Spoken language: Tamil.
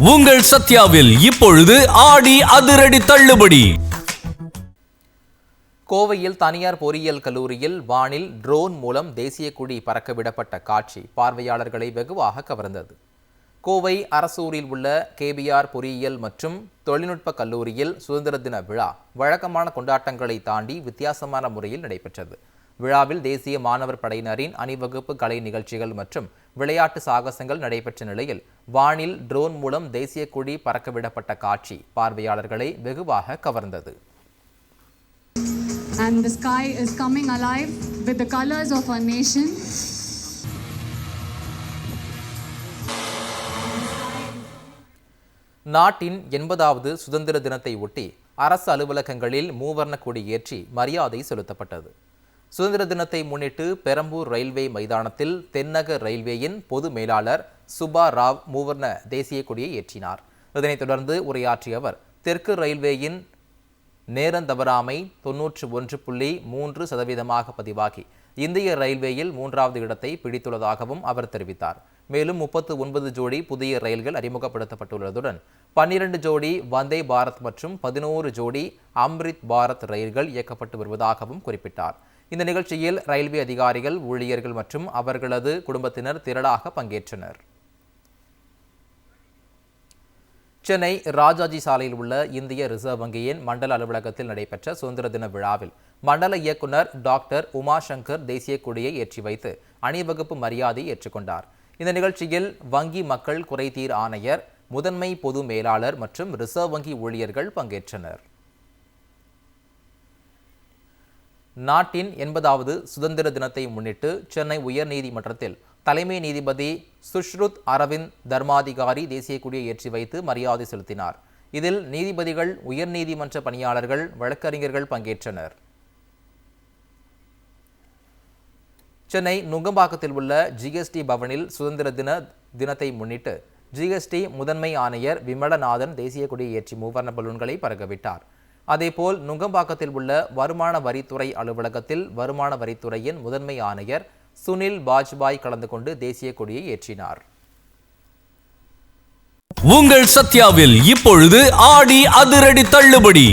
உங்கள் சத்யாவில் இப்பொழுது ஆடி அதிரடி தள்ளுபடி. கோவையில் தனியார் பொறியியல் கல்லூரியில் வானில் ட்ரோன் மூலம் தேசிய கொடி பறக்கவிடப்பட்ட காட்சி பார்வையாளர்களை வெகுவாக கவர்ந்தது. கோவை அரசூரில் உள்ள கேபிஆர் பொறியியல் மற்றும் தொழில்நுட்ப கல்லூரியில் சுதந்திர தின விழா வழக்கமான கொண்டாட்டங்களை தாண்டி வித்தியாசமான முறையில் நடைபெற்றது. விழாவில் தேசிய மாணவர் படையினரின் அணிவகுப்பு கலை நிகழ்ச்சிகள் மற்றும் விளையாட்டு சாகசங்கள் நடைபெற்ற நிலையில் வானில் ட்ரோன் மூலம் தேசிய கொடி பறக்கவிடப்பட்ட காட்சி பார்வையாளர்களை வெகுவாக கவர்ந்தது. And the sky is coming alive with the colors of our nation. நாட்டின் 80வது சுதந்திர தினத்தை ஒட்டி அரசு அலுவலகங்களில் மூவர்ண கொடி ஏற்றி மரியாதை செலுத்தப்பட்டது. சுதந்திர தினத்தை முன்னிட்டு பெரம்பூர் ரயில்வே மைதானத்தில் தென்னக ரயில்வேயின் பொது மேலாளர் சுபா ராவ் மூவர்ண தேசிய கொடியை ஏற்றினார். இதனைத் தொடர்ந்து உரையாற்றிய அவர் தெற்கு ரயில்வேயின் நேரந்தவறாமை 91.3% பதிவாகி இந்திய ரயில்வேயில் 3வது இடத்தை பிடித்துள்ளதாகவும் அவர் தெரிவித்தார். மேலும் 39 ஜோடி புதிய ரயில்கள் அறிமுகப்படுத்தப்பட்டுள்ளதுடன் 12 ஜோடி வந்தே பாரத் மற்றும் 11 ஜோடி அம்ரித் பாரத் ரயில்கள் இயக்கப்பட்டு வருவதாகவும் குறிப்பிட்டார். இந்த நிகழ்ச்சியில் ரயில்வே அதிகாரிகள், ஊழியர்கள் மற்றும் அவர்களது குடும்பத்தினர் திரளாக பங்கேற்றனர். சென்னை ராஜாஜி சாலையில் உள்ள இந்திய ரிசர்வ் வங்கியின் மண்டல அலுவலகத்தில் நடைபெற்ற சுதந்திர தின விழாவில் மண்டல இயக்குனர் டாக்டர் உமாசங்கர் தேசிய கொடியை ஏற்றி வைத்து அணிவகுப்பு மரியாதை ஏற்றுக்கொண்டார். இந்த நிகழ்ச்சியில் வங்கி மக்கள் குறைதீர் ஆணையர், முதன்மை பொது மேலாளர் மற்றும் ரிசர்வ் வங்கி ஊழியர்கள் பங்கேற்றனர். நாட்டின் 80வது சுதந்திர தினத்தை முன்னிட்டு சென்னை உயர்நீதிமன்றத்தில் தலைமை நீதிபதி சுஷ்ருத் அரவிந்த் தர்மாதிகாரி தேசிய கொடியை ஏற்றி வைத்து மரியாதை செலுத்தினார். இதில் நீதிபதிகள், உயர்நீதிமன்ற பணியாளர்கள், வழக்கறிஞர்கள் பங்கேற்றனர். சென்னை நுங்கம்பாக்கத்தில் உள்ள ஜிஎஸ்டி பவனில் சுதந்திர தினத்தை முன்னிட்டு ஜிஎஸ்டி முதன்மை ஆணையர் விமலநாதன் தேசிய கொடியை ஏற்றி மூவர்ண பலூன்களை பறக்கவிட்டார். அதேபோல் நுங்கம்பாக்கத்தில் உள்ள வருமான வரித்துறை அலுவலகத்தில் வருமான வரித்துறையின் முதன்மை ஆணையர் சுனில் பாஜ்பாய் கலந்து கொண்டு தேசிய கொடியை ஏற்றினார். உங்கள் சத்யாவில் இப்பொழுது ஆடி அதிரடி தள்ளுபடி.